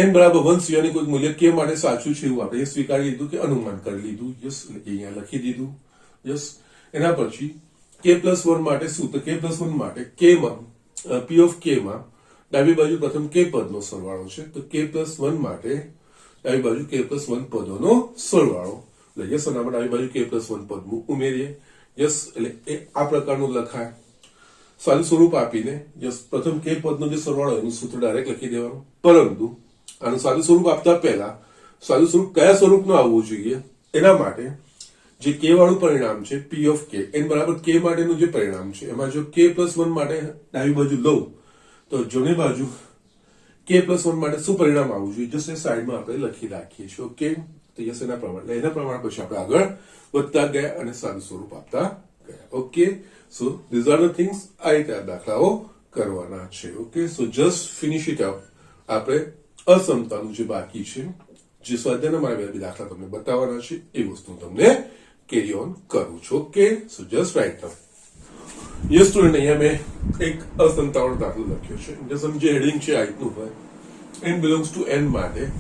A: n બરાબર 1 સિવાયની કોઈ મૂલ્ય k માટે સાચું છે એવું આપણે સ્વીકારી લીધું કે અનુમાન કરી લીધું. યસ, એટલે કે અહીંયા લખી દીધું. યસ, એના પછી k પ્લસ 1 માટે શું, તો k પ્લસ 1 માટે k માં p ઓફ k માં ડાબી બાજુ પ્રથમ k પદનો સરવાળો છે, તો k પ્લસ 1 માટે ડાબી બાજુ k પ્લસ 1 પદોનો સરવાળો એટલે યસ અને આપણે ડાબી બાજુ કે પ્લસ 1 પદ ઉમેરીએ. યસ એટલે એ આ પ્રકારનું લખાય. સાદું સ્વરૂપ આપીને યસ પ્રથમ કે પદનો જે સરવાળો એનું સૂત્ર ડાયરેક્ટ લખી દેવાનું. પરંતુ આનું સાદું સ્વરૂપ આપતા પહેલા સાદું સ્વરૂપ કયા સ્વરૂપનું આવવું જોઈએ એના માટે જે કે વાળું પરિણામ છે પી ઓફ કે એન બરાબર કે માટેનું જે પરિણામ છે એમાં જો કે પ્લસ 1 માટે ડાબી બાજુ લઉં તો જમણી બાજુ કે પ્લસ 1 માટે શું પરિણામ આવવું જોઈએ જસ્ટ એ સાઈડમાં આપણે લખી રાખીએ છીએ. ઓકે, તો યસ એના પ્રમાણે પછી આપણે આગળ વધતા ગયા અને સાદું સ્વરૂપ આપતા ગયા. Okay, so these are the things. આ રીતે આ દાખલાઓ કરવાના છે. Okay, so just finish it up. આપણે અસમતાનું જે બાકી છે જે સ્વાધ્યાયના મારા બે દાખલા તમને બતાવવાના છે એ વસ્તુ તમને કેરી ઓન કરું છું. ઓકે, સો just right now. Yes student, અહીંયા મેં એક અસમતાવાળો દાખલો લખ્યો છે. જે સમજે હેડિંગ છે આ રીતનું હોય, n બિલોંગ્સ ટુ n માટે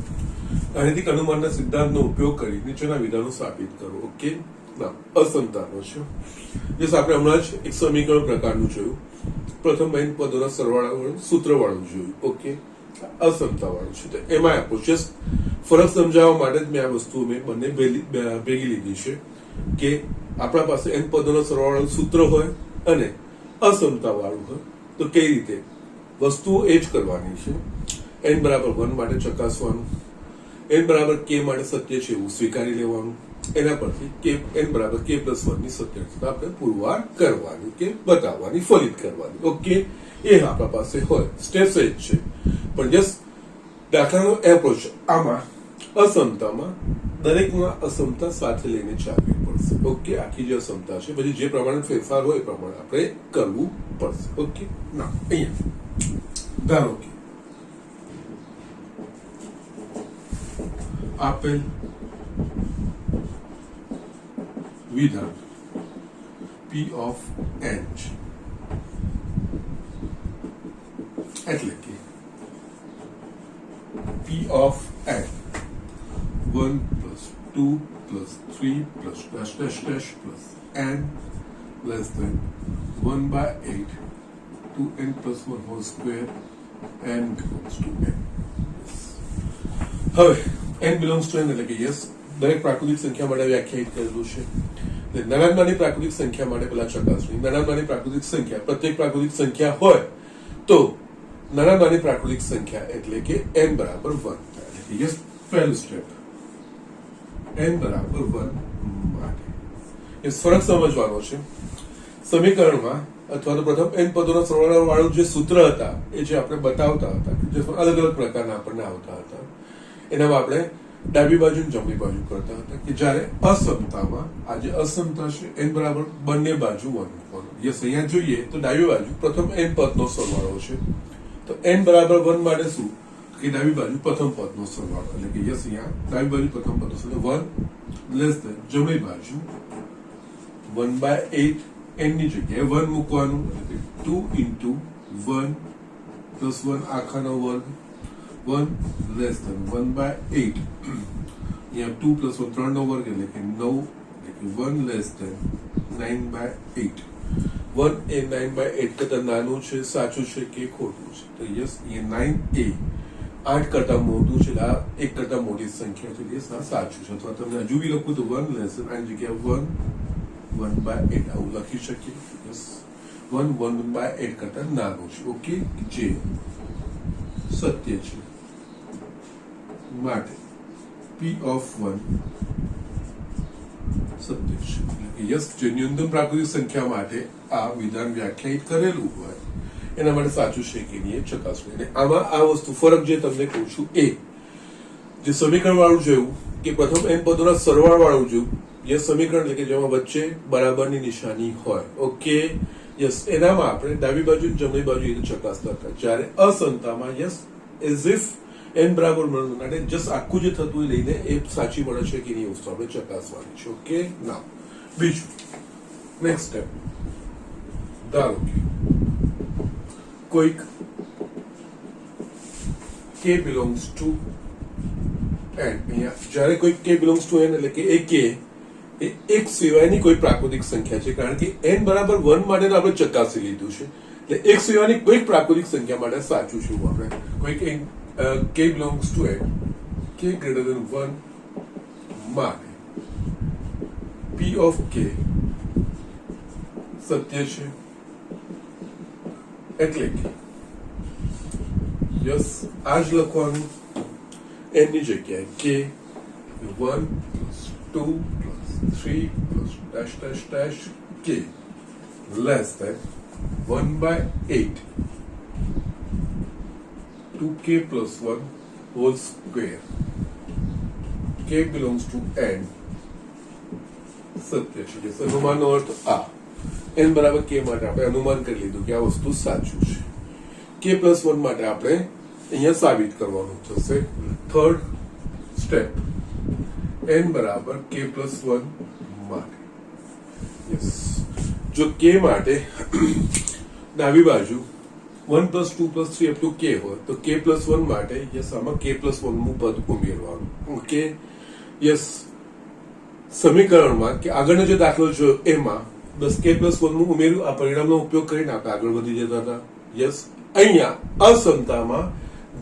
A: ગાણિતિક અનુમાનના સિદ્ધાંતનો ઉપયોગ કરી નીચેના વિધાનો સાબિત કરો. ઓકે, ના અસમતાનો છે. જસ આપણે હમણાં જ એક સમીકરણ પ્રકારનું જોયું. પ્રથમ n પદોના સરવાળા વાળું સૂત્ર વાળું જોયું. ઓકે, અસમતા વાળું છે. તો એમાં આપું છે ફરક સમજાવવા માટે જ મેં આ વસ્તુ મેં બંને ભેગી લીધી છે કે આપણા પાસે n પદોનો સરવાળો સૂત્ર હોય અને અસમતા વાળું હોય તો કઈ રીતે વસ્તુઓ એ જ કરવાની છે. n બરાબર 1 માટે ચકાસવાનું, n બરાબર k માટે સત્ય છે એવું સ્વીકારી લેવાનું, એના પરથી n બરાબર k પ્લસ 1 ની સત્યતા આપણે પુરવાર કરવાની કે બતાવવાની, ફલિત કરવાની. ઓકે, એ આપણા પાસે હોય સ્ટેપ્સ એ જ છે. પણ જસ્ટ દાખલાનો એપ્રોચ આમાં અસમતામાં દરેકમાં અસમતા સાથે લઈને ચાલવી પડશે. ઓકે, આખી જે અસમતા છે પછી જે પ્રમાણે ફેરફાર હોય એ પ્રમાણે આપણે કરવું પડશે. ઓકે, ના અહીંયા ધારો કે આપેલ વિધાન P of n છે એટલે કે P of n 1 plus 2 plus 3 plus dash dash dash plus n less than 1 by 8 2n plus 1 whole square n belongs to n. હવે n belongs to n એટલે કે યસ દરેક પ્રાકૃતિક સંખ્યા માટે વ્યાખ્યાયિત કરેલું છે. નાનામાં પ્રાકૃતિક સંખ્યા માટે પેલા ચકાસણી નાનામાં પ્રાકૃતિક સંખ્યા પ્રત્યેક પ્રાકૃતિક સંખ્યા હોય તો નાનામાં પ્રાકૃતિક સંખ્યા એટલે કે n બરાબર 1 એટલે કે યસ પહેલું સ્ટેપ n બરાબર 1 માટે એ ફરક સમજવાનો છે. સમીકરણમાં અથવા તો પ્રથમ n પદોના સરવાળા વાળું જે સૂત્ર હતા એ જે આપણે બતાવતા હતા જે અલગ અલગ પ્રકારના આપણને આવતા હતા એનામાં આપણે ડાબી બાજુ જમણી બાજુ કરતા હતા કે જ્યારે અસમતામાં આ જે અસમતા છે n બરાબર બંને બાજુ 1 મૂકવાનું. યસ અહીંયા જોઈએ તો ડાબી બાજુ પ્રથમ n પદનો સરવાળો છે તો n બરાબર 1 માટે શું કે ડાબી બાજુ પ્રથમ પદનો સરવાળો એટલે કે યસ અહીંયા ડાબી બાજુ પ્રથમ પદનો સરવાળો 1 લેસ ધેન જમણી બાજુ 1 by 8 n ની જગ્યાએ 1 મૂકવાનું એટલે 2 into 1 plus 1 આખાનો વર્ગ 1 less than 1 by 8 यहाँ 2 plus 1 3 નો વર્ગ એટલે કે 9 એટલે કે 1 less than 9 by 8 1 A 9 by 8 કરતા નાનું છે સાચું છે કે ખોટું છે તો યસ અહીંયા 9 એ 8 કરતા મોટું છે આ 1 કરતા મોટી સંખ્યા છે યસ આ સાચું છે અથવા તમે હજુ બી લખો તો 1 less than આની જગ્યાએ 1 by 8 આવું લખી શકીએ. યસ 1 by 8 કરતા નાનું છે. ઓકે, જે સત્ય છે માટે P of 1 સત્ય છે. યસ જે ન્યૂનતમ પ્રાકૃતિક સંખ્યા માટે આ વિધાન વ્યાખ્યાયિત કરેલું હોય એના માટે સાચું છે કે નહીં એ ચકાસવું. અને આમાં આ વસ્તુ ફરક જે તમને કહું છું એ જે સમીકરણ વાળું જોયું કે પ્રથમ n પદોના સરવાળા વાળું જોયું યસ સમીકરણ એટલે કે જેમાં વચ્ચે બરાબરની નિશાની હોય. ઓકે, યસ એનામાં આપણે ડાબી બાજુ જમણી બાજુ એ ચકાસતા હતા જ્યારે અસમતામાં યસ એઝ ઇફ n બરાબર માટે જસ્ટ આખું જે થતું એ લઈને એ સાચી મળે છે કે નહીં વસ્તુ આપણે ચકાસવાની છે. ઓકે, ના બીજું નેક્સ્ટ સ્ટેપ ધારો કે કોઈક k belongs to n અહીંયા જ્યારે કોઈ k belongs to n એટલે કે એ k એ એક સિવાયની કોઈ પ્રાકૃતિક સંખ્યા છે કારણ કે n બરાબર 1 માટે આપણે ચકાસી લીધું છે એટલે એક સિવાયની કોઈ પ્રાકૃતિક સંખ્યા માટે સાચું છે આપણે કોઈક k belongs to n k greater than 1 માટે પી ઓફ કે સત્ય છે, એટલે કે યસ આ જ લખવાનું, એની જગ્યાએ કે 1 + 2 + 3 + dash dash dash k less than 1/8 2k + 1 whole square, k belongs to n સત્ય છે. જે અનુમાનનો અર્થ આ n બરાબર k માટે આપણે અનુમાન કરી લીધું કે આ વસ્તુ સાચું છે. k + 1 માટે આપણે અહીંયા સાબિત કરવાનું થશે. થર્ડ સ્ટેપ, n બરાબર k + 1 માટે યસ જો k માટે ડાબી બાજુ 1 + 2 + 3 up to k હોય તો k + 1 માટે યસ આમાં k + 1 નું પદ ઉમેરવાનું. ઓકે યસ સમીકરણમાં કે આગળનો જે દાખલો જો એમાં બસ k + 1 નું ઉમેર્યું, આ પરિણામનો ઉપયોગ કરીને આપણે આગળ વધી જતા હતા. યસ અહીંયા અસમતામાં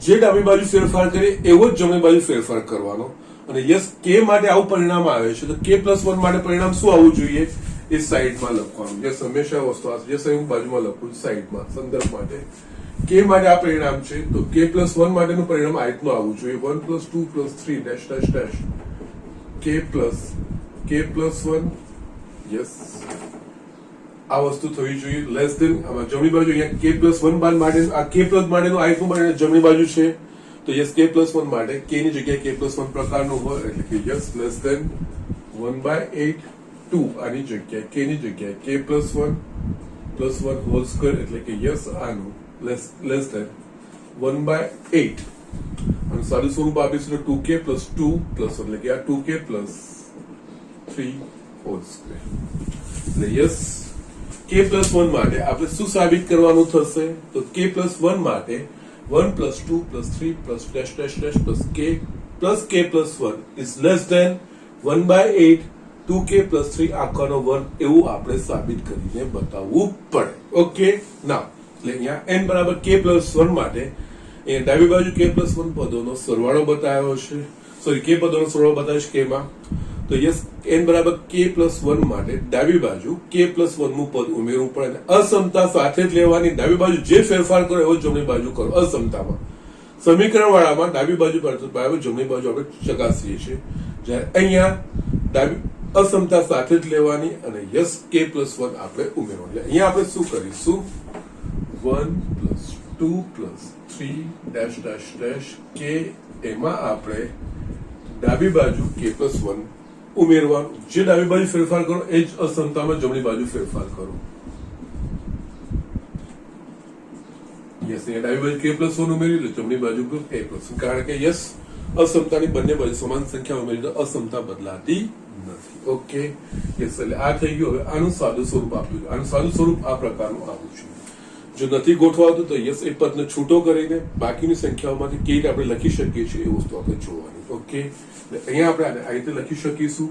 A: જે ડાબી બાજુ ફેરફાર કરે એવો જ જમણી બાજુ ફેરફાર કરવાનો. અને યસ કે માટે આવું પરિણામ આવે છે તો k + 1 માટે પરિણામ શું આવવું જોઈએ એ સાઈડમાં લખવાનું. યસ હંમેશા વસ્તુ આ જે હું બાજુમાં લખું સાઈડમાં સંદર્ભ માટે. કે માટે આ પરિણામ છે તો k + 1 માટેનું પરિણામ આ રીતનું આવવું જોઈએ 1 + 2 + 3 dash dash dash k + 1 yes આ વસ્તુ થવી જોઈએ લેસ ધેન જમણી બાજુ અહીંયા k + 1 માટે આ k પ્લસ માટેનું આ રીતનું માટે જમણી બાજુ છે તો યસ k + 1 માટે k ની જગ્યાએ k + 1 પ્રકારનું હોય એટલે કે યસ લેસ ધેન 1/8 2 આની જગ્યાએ k ની જગ્યાએ k + 1 + 1 હોલ સ્ક્વેર એટલે કે યસ આનું લેસ ધેન 1/8 અને સાદું સ્વરૂપ આપીશું તો 2k + 2 પ્લસ એટલે કે આ 2k + 3 હોલ સ્ક્વેર એટલે યસ k + 1 માટે આપણે શું સાબિત કરવાનું થશે તો k + 1 માટે 1 + 2 + 3 + dash dash dash k + 1 is less than 1/8 2k + 3 આખાનો વર્ગ એવું આપણે સાબિત કરીને બતાવવું પડે. ઓકે ના એટલે અહીંયા n બરાબર k + 1 માટે અહીંયા ડાબી બાજુ k + 1 પદોનો સરવાળો બતાવ્યો છે, સોરી k પદોનો સરવાળો બતાવ્યો છે k માં તો યસ n બરાબર k + 1 માટે ડાબી બાજુ k + 1 નું પદ ઉમેરવું પડે. અસમતા સાથે જ લેવાની, ડાબી બાજુ જે ફેરફાર કરો એવો જમણી બાજુ કરો. અસમતામાં સમીકરણ વાળામાં ડાબી બાજુ બરાબર જમણી બાજુ આપણે ચકાસીએ છીએ, જ્યારે અહીંયા ડાબી અસમતા સાથે જ લેવાની અને યસ k + 1 આપણે ઉમેરવાનું. અહીંયા આપણે શું કરીશું 1 + 2 + 3 dash dash dash k એમાં આપણે ડાબી બાજુ k + 1 ઉમેરવાનું. જે ડાબી બાજુ ફેરફાર કરો એ જ અસમતામાં જમણી બાજુ ફેરફાર કરો. યસ અહીંયા ડાબી બાજુ k + 1 ઉમેરી લો, જમણી બાજુ k + 1 કારણ કે યસ અસમતાની બંને બાજુ સમાન સંખ્યા ઉમેરી તો અસમતા બદલાતી નથી. ઓકે યસ એટલે આ થઈ ગયું. હવે આનું સાદું સ્વરૂપ આપ્યું, આનું સાદું સ્વરૂપ આ પ્રકારનું આવું છે. જો નથી ગોઠવાતું તો યસ એ પદને છૂટો કરીને બાકીની સંખ્યાઓમાંથી કેવી રીતે આપણે લખી શકીએ છીએ એ વસ્તુ આપણે જોવાની. ઓકે અહીંયા આપણે આ રીતે લખી શકીશું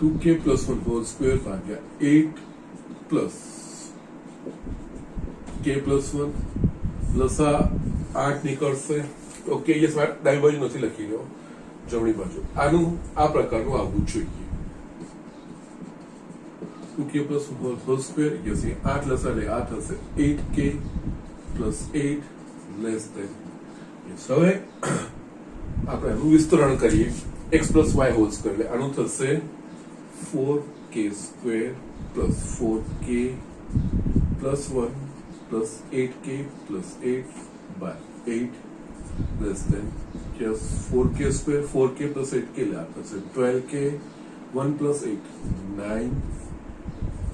A: 2k + 1 હોલ સ્ક્વેર ભાગ્યા 8 પ્લસ k + 1 પ્લસ આ 8 નીકળશે. ઓકે યસ ડાબી બાજુ નથી લખી રહ્યો, જમણી બાજુ આનું આ પ્રકારનું આવવું જોઈએ 2k + 1 હોલ સ્ક્વેર યસ 8 લસા એટલે આ થશે 8k + 8 લેસ ધેન યસ. હવે આપણે આનું વિસ્તરણ કરીએ x + y હોલ સ્ક્વેર એટલે આનું થશે 4k² + 4k + 1 + 8k + 8/8 less than just 4k² 4k + 8k એટલે આ થશે 12k 1 + 8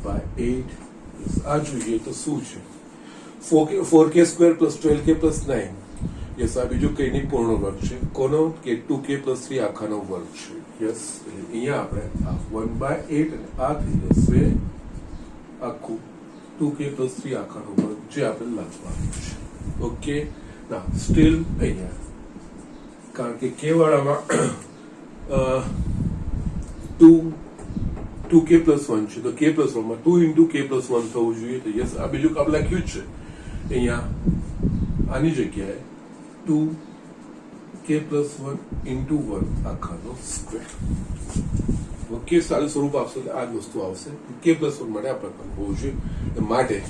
A: 9/8 આ જોઈએ તો શું છે 4k² + 12k + 9 યસ આ બીજું કઈ નહીં પૂર્ણ વર્ગ છે. કોનો કે 2k + 3 આખાનો વર્ગ છે. યસ અહીંયા આપણે આ 1/8 અને આ થઈ જશે આખું 2k + 3 આખાનો વર્ગ જે આપણે લખવાનું છે. ઓકે ના સ્ટીલ અહીંયા કારણ કે k વાળામાં 2k + 1 છે તો k + 1 માં 2 × k + 1 થવું જોઈએ. તો યસ આ બીજું આપણે લખ્યું જ છે અહીંયા આની જગ્યાએ 2k + 1 × 1 આખાનો સ્ક્વેર. ઓકે, સારું સ્વરૂપ આપશો એટલે આ જ વસ્તુ આવશે. કે પ્લસ વન માટે આ પ્રકારનું હોવું જોઈએ. માટે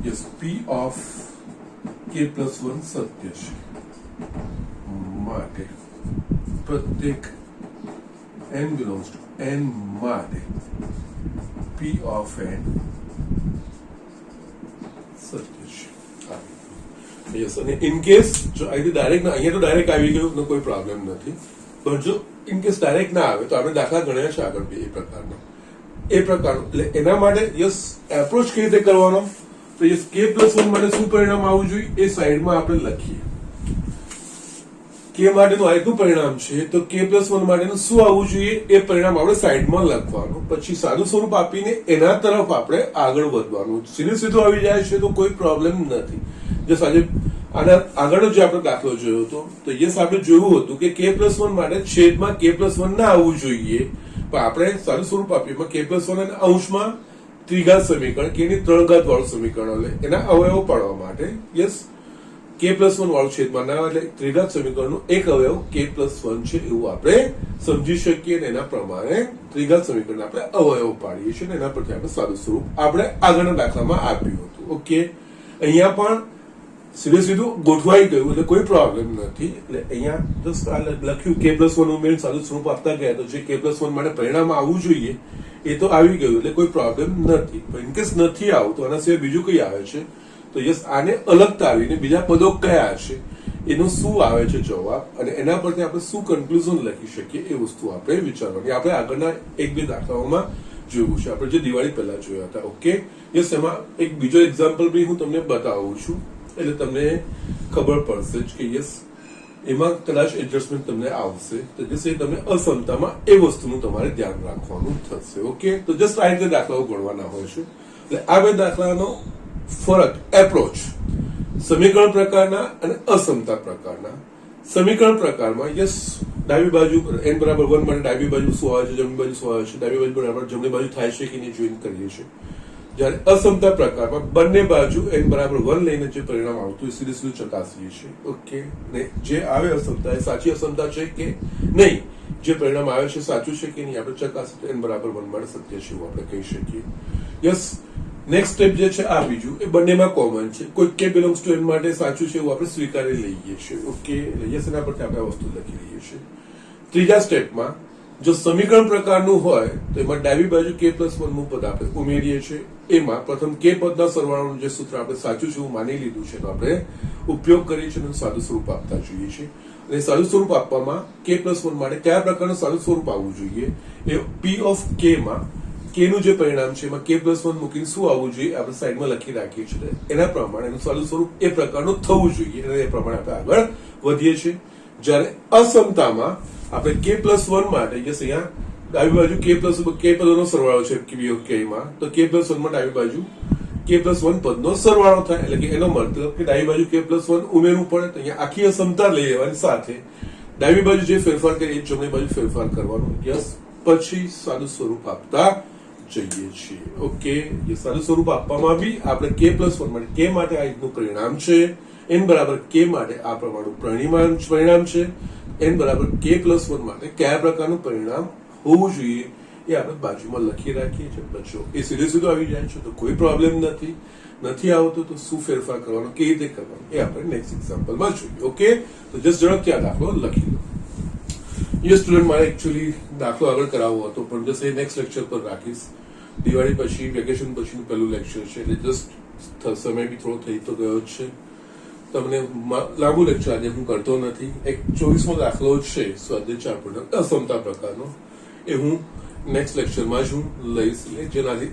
A: યસ, પી ઓફ કે પ્લસ વન સત્ય છે. માટે પ્રત્યેક n belongs to n માટે p of n સત્ય છે. યસ, અને ઇન કેસ જો અહીંથી ડાયરેક્ટ અહીંયા તો ડાયરેક્ટ આવી ગયું તો કોઈ પ્રોબ્લેમ નથી, પણ જો ઇન કેસ ડાયરેક્ટ ના આવે તો આપણે દાખલા ગણ્યા છે આગળ એ પ્રકારનો. એટલે એના માટે યસ એપ્રોચ કેવી રીતે કરવાનો, તો યસ કે પ્લસ વન માટે શું પરિણામ આવવું જોઈએ એ સાઈડમાં આપણે લખીએ. કે માટેનું આ રીતનું પરિણામ છે તો કે પ્લસ વન માટેનું શું આવવું જોઈએ એ પરિણામ આપણે સાઈડમાં લખવાનું. પછી સાદું સ્વરૂપ આપીને એના તરફ આપણે આગળ વધવાનું. સીધું આવી જાય છે તો કોઈ પ્રોબ્લેમ નથી. જસ્ટ આજે આના આગળ જે આપણે દાખલો જોયો હતો તો યસ આપણે જોયું હતું કે પ્લસ વન માટે છેદમાં કે પ્લસ વન ના આવવું જોઈએ, પણ આપણે સાદું સ્વરૂપ આપીએ કે પ્લસ વન અને અંશમાં ત્રિઘાત સમીકરણ કે એની 3 ઘાત વાળું સમીકરણ લે એના અવયવો પાડવા માટે યસ કે પ્લસ વન વાળું છેદમાં ના એટલે ત્રિઘાત સમીકરણનું એક અવયવ કે પ્લસ વન છે એવું આપણે સમજી શકીએ અને એના પ્રમાણે ત્રિઘાત સમીકરણ આપણે અવયવ પાડીએ છીએ અને એના પરથી આપણે સાદું સ્વરૂપ આપણે આગળના દાખલામાં આપ્યું હતું. ઓકે, અહીંયા પણ સીધું ગોઠવાઈ ગયું એટલે કોઈ પ્રોબ્લેમ નથી. એટલે અહીંયા જસ્ટ આ લખ્યું કે પ્લસ વન ઉમેરીને સાદું સ્વરૂપ આપતા ગયા તો જે કે પ્લસ વન માટે પરિણામ આવવું જોઈએ એ તો આવી ગયું એટલે કોઈ પ્રોબ્લેમ નથી. ઇનકેસ નથી આવતું આના સિવાય બીજું કઈ આવે છે તો યસ આને અલગ તાવીને બીજા પદો કયા છે એનું શું આવે છે જવાબ અને એના પરથી આપણે શું કન્ક્લુઝન લખી શકીએ એ વસ્તુ આપણે વિચારવાની. આપણે આગળના 1-2 દાખલાઓમાં જોયું છે, આપણે જે દિવાળી પહેલા જોયા હતા. ઓકે, યસ એમાં એક બીજો એક્ઝામ્પલ બી હું તમને બતાવું છું એટલે તમને ખબર પડશે જ કે યસ એમાં કદાચ એડજસ્ટમેન્ટ તમને આવશે તો જસ્ટ એ તમને અસમતામાં એ વસ્તુનું તમારે ધ્યાન રાખવાનું થશે. ઓકે, તો જસ્ટ આ રીતે દાખલાઓ ગણવાના હોય છે. એટલે આ બે દાખલાનો ફરક એપ્રોચ સમીકરણ પ્રકારના અને અસમતા પ્રકારના. સમીકરણ પ્રકારમાં યસ ડાબી બાજુ n બરાબર 1 માટે ડાબી બાજુ શું આવે છે, જમણી બાજુ શું આવે છે, ડાબી બાજુ બરાબર જમણી બાજુ થાય છે કે નહીં જોઈન કરીએ છીએ. જ્યારે અસમતા પ્રકારમાં બંને બાજુ n બરાબર 1 લઈને જે પરિણામ આવતું એ સીધું ચકાસીએ છીએ. ઓકે, ને જે આવે અસમતા એ સાચી અસમતા છે કે નહીં, જે પરિણામ આવે છે સાચું છે કે નહીં આપણે ચકાસીએ n બરાબર 1 માટે સત્ય છે એવું આપણે કહી શકીએ. યસ, નેક્સ્ટ સ્ટેપ જે છે આ બીજું એ બંનેમાં કોમન છે. કોઈ કે બિલોંગ્સ ટુ n માટે સાચું છે એવું આપણે સ્વીકારી લઈએ છીએ. ઓકે, યસ એના પરથી આપણે આ વસ્તુ લખી લઈએ છીએ. ત્રીજા સ્ટેપમાં જો સમીકરણ પ્રકારનું હોય તો એમાં ડાબી બાજુ કે પ્લસ વન નું પદ આપણે ઉમેરીએ છીએ. એમાં પ્રથમ કે પદના સરવાળાનું જે સૂત્ર આપણે સાચું છે એવું માની લીધું છે તો આપણે ઉપયોગ કરીએ છીએ અને સાદું સ્વરૂપ આપતા જોઈએ છીએ. અને સાદું સ્વરૂપ આપવામાં કે પ્લસ વન માટે કયા પ્રકારનું સાદું સ્વરૂપ આવવું જોઈએ એ પી ઓફ કે માં કે નું જે પરિણામ છે એમાં કે પ્લસ વન મૂકીને શું આવવું જોઈએ આપણે સાઈડમાં લખી રાખીએ છીએ. એના પ્રમાણે એનું સાદું સ્વરૂપ એ પ્રકારનું થવું જોઈએ અને એ પ્રમાણે આપણે આગળ વધીએ છીએ. જ્યારે અસમતામાં આપણે કે પ્લસ વન માટે જશે અહીંયા ડાબી બાજુ કે પદોનો સરવાળો છે કે માં તો કે પ્લસ વન માં ડાબી બાજુ કે પ્લસ વન પદનો સરવાળો થાય એટલે કે એનો મતલબ કે ડાબી બાજુ કે પ્લસ વન ઉમેરવું પડે તો અહીંયા આખી અસમતા લઈ લેવાની સાથે ડાબી બાજુ જે ફેરફાર કરીએ એ જમણી બાજુ ફેરફાર કરવાનો. યસ, પછી સાદું સ્વરૂપ આપતા જઈએ છીએ. ઓકે, એ સાદું સ્વરૂપ આપવામાં બી આપણે કે પ્લસ વન માટે કે માટે આ રીતનું પરિણામ છે, n બરાબર કે માટે આ પ્રમાણનું પરિણામ છે, n બરાબર કે પ્લસ વન માટે કયા પ્રકારનું પરિણામ હોવું જોઈએ એ આપણે બાજુમાં લખી રાખીએ છીએ. બચ્ચો એ સીધું આવી જાય છે તો કોઈ પ્રોબ્લેમ નથી આવતો તો શું ફેરફાર કરવાનો કેવી રીતે કરવાનો એ આપણે નેક્સ્ટ એક્ઝામ્પલમાં જોઈએ. ઓકે, તો જસ્ટ ઝડપથી આ દાખલો લખી લો. યસ સ્ટુડન્ટ, મારે એકચ્યુઅલી દાખલો આગળ કરાવવો હતો પણ જસ્ટ એ નેક્સ્ટ લેક્ચર પર રાખીશ. દિવાળી પછી વેકેશન પછીનું પહેલું લેક્ચર છે એટલે જસ્ટ સમય બી થોડો થઈ તો ગયો જ છે. તમને લાંબુ લેક્ચર આજે હું કરતો નથી. એક 24મો દાખલો છે સ્વાધ્યાય 4 અસમતા પ્રકારનો એ હું નેક્સ્ટ લેક્ચરમાં જ હું લઈશ જેનાથી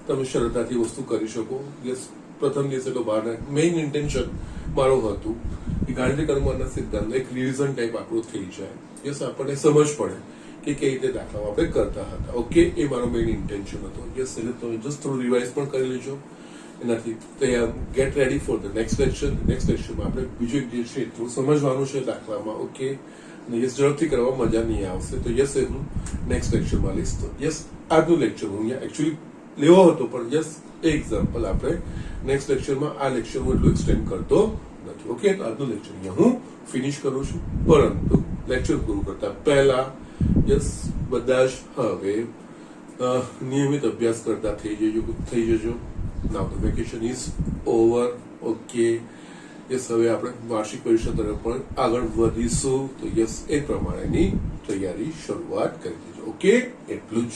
A: તમે સરળતાથી વસ્તુ કરી શકો. યસ, પ્રથમ દિવસે તો બહાર મેઇન ઇન્ટેન્શન મારું હતું કે ગાણિતિક અનુમાનના સિદ્ધાંત એક રિવિઝન ટાઈપ આપણું થઈ જાય. યસ, આપણને સમજ પડે કે કઈ રીતે દાખલાઓ આપણે કરતા હતા. ઓકે, એ મારો મેઇન ઇન્ટેન્શન હતો. યસ, એટલે તમે જસ્ટ થોડું રિવાઇઝ પણ કરી લેજો એનાથી તૈયાર gate ready for the next lecture. Next લેક્ચરમાં આપણે બીજું એક જે છે એટલું સમજવાનું છે દાખલામાં. ઓકે, યસ ઝડપથી કરવા મજા નહીં આવશે તો યસ એ હું નેક્સ્ટ લેક્ચરમાં લઈશ. તો યસ આજનું લેક્ચર હું અહીંયા એકચ્યુઅલી લેવો હતો પણ યસ એ એક્ઝામ્પલ આપણે નેક્સ્ટ લેક્ચરમાં આ લેક્ચર હું એટલું એક્સટેન્ડ કરતો નથી. ઓકે, તો આજનું લેક્ચર અહીંયા હું ફિનિશ કરું છું પરંતુ લેક્ચર પૂરું કરતા પહેલા યસ બધા જ હવે નિયમિત અભ્યાસ કરતા થઈ જજો. નાઉ the vacation is over. Okay, yes, હવે આપણે વાર્ષિક પરીક્ષા તરફ પણ આગળ વધીશું. તો યસ, એ પ્રમાણેની તૈયારી શરૂઆત કરી દેજો. ઓકે, એટલું જ.